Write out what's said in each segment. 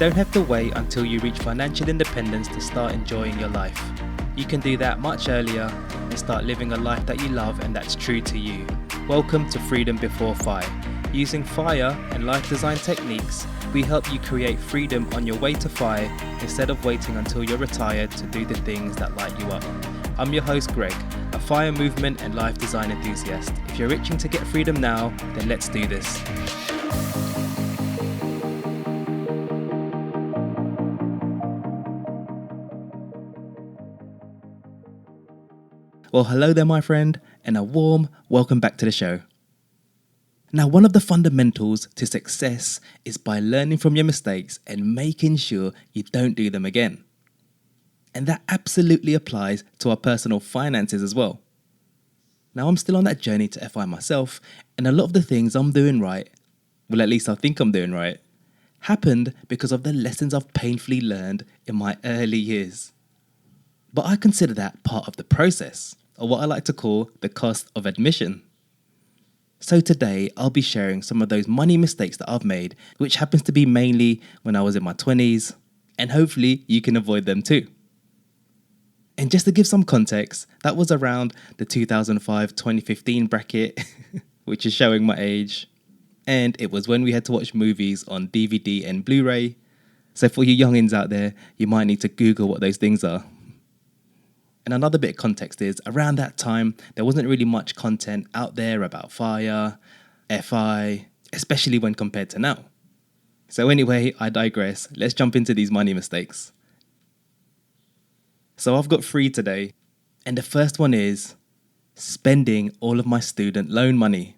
don't have to wait until you reach financial independence to start enjoying your life. You can do that much earlier and start living a life that you love and that's true to you. Welcome to Freedom Before FI. Using FIRE and life design techniques, we help you create freedom on your way to FI instead of waiting until you're retired to do the things that light you up. I'm your host Greg, a FIRE movement and life design enthusiast. If you're itching to get freedom now, then let's do this. Well, hello there, my friend, and a warm welcome back to the show. Now, one of the fundamentals to success is by learning from your mistakes and making sure you don't do them again. And that absolutely applies to our personal finances as well. Now, I'm still on that journey to FI myself, and a lot of the things I'm doing right, well, at least I think I'm doing right, happened because of the lessons I've painfully learned in my early years. But I consider that part of the process, or what I like to call the cost of admission. So today, I'll be sharing some of those money mistakes that I've made, which happens to be mainly when I was in my 20s, and hopefully you can avoid them too. And just to give some context, that was around the 2005-2015 bracket, which is showing my age. And it was when we had to watch movies on DVD and Blu-ray. So for you youngins out there, you might need to Google what those things are. And another bit of context is, around that time, there wasn't really much content out there about FIRE, FI, especially when compared to now. So anyway, I digress. Let's jump into these money mistakes. So I've got 3 today. And the first one is spending all of my student loan money.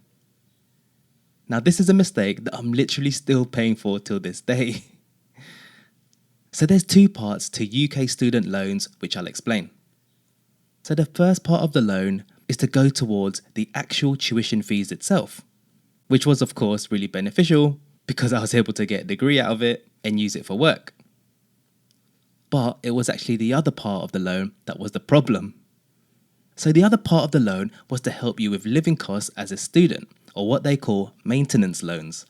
Now, this is a mistake that I'm literally still paying for till this day. So there's 2 parts to UK student loans, which I'll explain. So the first part of the loan is to go towards the actual tuition fees itself, which was of course really beneficial because I was able to get a degree out of it and use it for work. But it was actually the other part of the loan that was the problem. So the other part of the loan was to help you with living costs as a student, or what they call maintenance loans.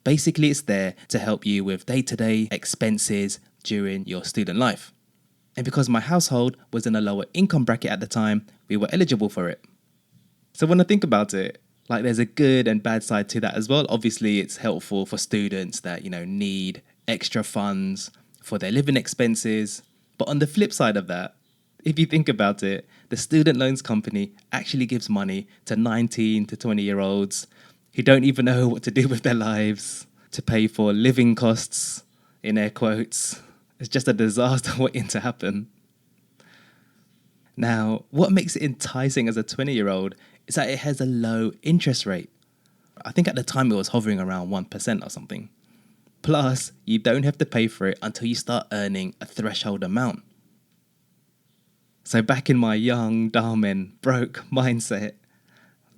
Basically, it's there to help you with day-to-day expenses during your student life. And because my household was in a lower income bracket at the time, we were eligible for it. So when I think about it, like there's a good and bad side to that as well. Obviously, it's helpful for students that, need extra funds for their living expenses. But on the flip side of that, if you think about it, the student loans company actually gives money to 19 to 20-year-olds who don't even know what to do with their lives to pay for living costs, in air quotes. It's just a disaster waiting to happen. Now, what makes it enticing as a 20-year-old is that it has a low interest rate. I think at the time it was hovering around 1% or something. Plus, you don't have to pay for it until you start earning a threshold amount. So back in my young, dumb and broke mindset,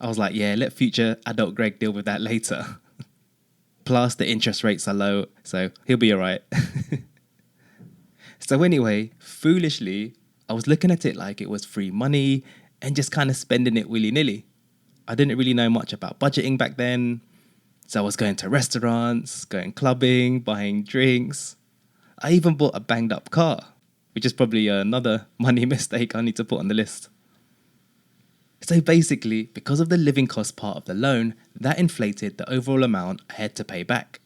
I was like, yeah, let future adult Greg deal with that later. Plus, the interest rates are low, so he'll be all right. So anyway, foolishly, I was looking at it like it was free money and just kind of spending it willy-nilly. I didn't really know much about budgeting back then. So I was going to restaurants, going clubbing, buying drinks. I even bought a banged up car, which is probably another money mistake I need to put on the list. So basically, because of the living cost part of the loan, that inflated the overall amount I had to pay back.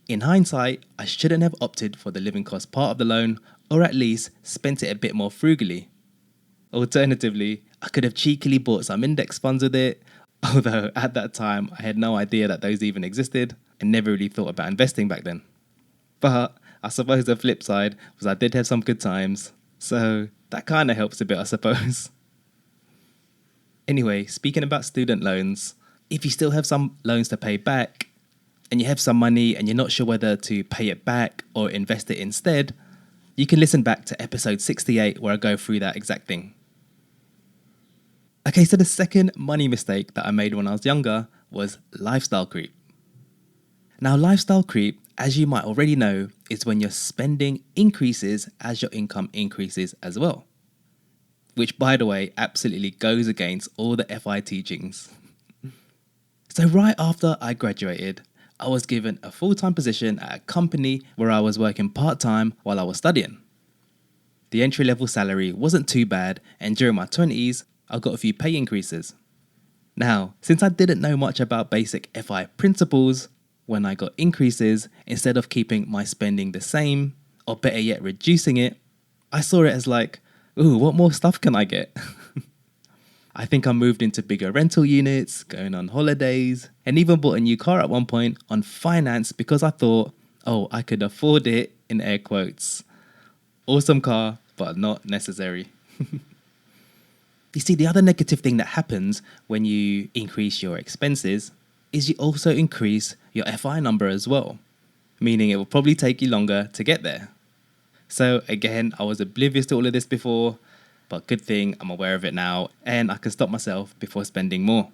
In hindsight, I shouldn't have opted for the living cost part of the loan, or at least spent it a bit more frugally. Alternatively, I could have cheekily bought some index funds with it, although at that time I had no idea that those even existed and never really thought about investing back then. But I suppose the flip side was I did have some good times, so that kind of helps a bit, I suppose. Anyway, speaking about student loans, if you still have some loans to pay back, and you have some money and you're not sure whether to pay it back or invest it instead, you can listen back to episode 68 where I go through that exact thing. Okay, so the second money mistake that I made when I was younger was lifestyle creep. Now, lifestyle creep, as you might already know, is when your spending increases as your income increases as well. Which, by the way, absolutely goes against all the FI teachings. So right after I graduated, I was given a full-time position at a company where I was working part-time while I was studying. The entry-level salary wasn't too bad, and during my 20s, I got a few pay increases. Now, since I didn't know much about basic FI principles, when I got increases, instead of keeping my spending the same, or better yet reducing it, I saw it as like, ooh, what more stuff can I get? I think I moved into bigger rental units, going on holidays, and even bought a new car at one point on finance because I thought, oh, I could afford it, in air quotes. Awesome car, but not necessary. You see, the other negative thing that happens when you increase your expenses is you also increase your FI number as well, meaning it will probably take you longer to get there. So again, I was oblivious to all of this before, but good thing I'm aware of it now and I can stop myself before spending more.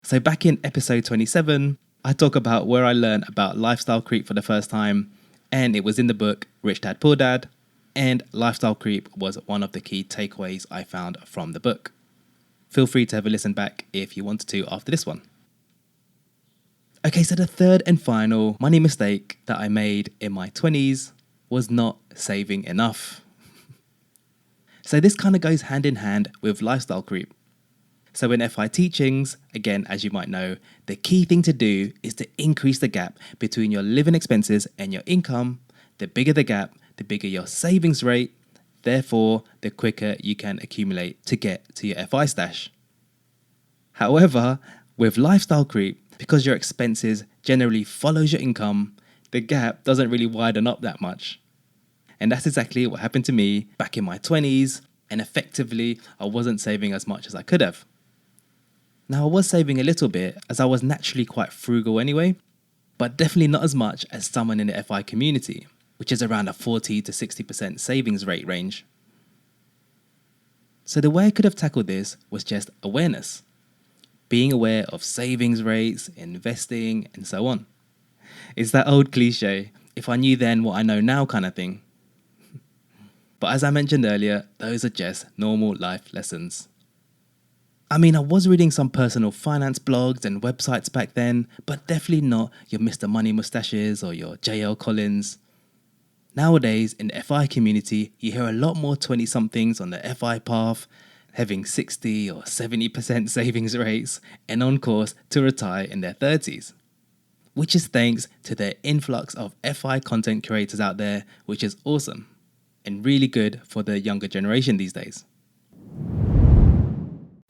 So back in episode 27, I talk about where I learned about lifestyle creep for the first time, and it was in the book Rich Dad Poor Dad, and lifestyle creep was one of the key takeaways I found from the book. Feel free to have a listen back if you wanted to after this one. Okay, so the third and final money mistake that I made in my 20s was not saving enough. So this kind of goes hand in hand with lifestyle creep. So in FI teachings, again, as you might know, the key thing to do is to increase the gap between your living expenses and your income. The bigger the gap, the bigger your savings rate, therefore, the quicker you can accumulate to get to your FI stash. However, with lifestyle creep, because your expenses generally follows your income, the gap doesn't really widen up that much. And that's exactly what happened to me back in my 20s, and effectively, I wasn't saving as much as I could have. Now, I was saving a little bit as I was naturally quite frugal anyway, but definitely not as much as someone in the FI community, which is around a 40 to 60% savings rate range. So the way I could have tackled this was just awareness. Being aware of savings rates, investing, and so on. It's that old cliche, if I knew then what I know now kind of thing. But as I mentioned earlier, those are just normal life lessons. I mean, I was reading some personal finance blogs and websites back then, but definitely not your Mr. Money Mustaches or your JL Collins. Nowadays, in the FI community, you hear a lot more 20-somethings on the FI path, having 60 or 70% savings rates and on course to retire in their 30s. Which is thanks to the influx of FI content creators out there, which is awesome and really good for the younger generation these days.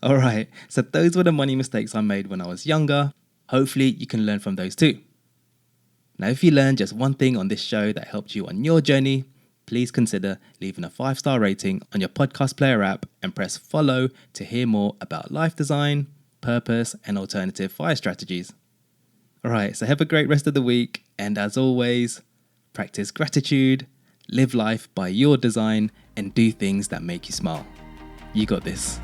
Alright, so those were the money mistakes I made when I was younger. Hopefully you can learn from those too. Now, if you learned just one thing on this show that helped you on your journey, please consider leaving a 5-star rating on your podcast player app and press follow to hear more about life design, purpose, and alternative FI strategies. Alright, so have a great rest of the week, and as always, practice gratitude, live life by your design, and do things that make you smile. You got this.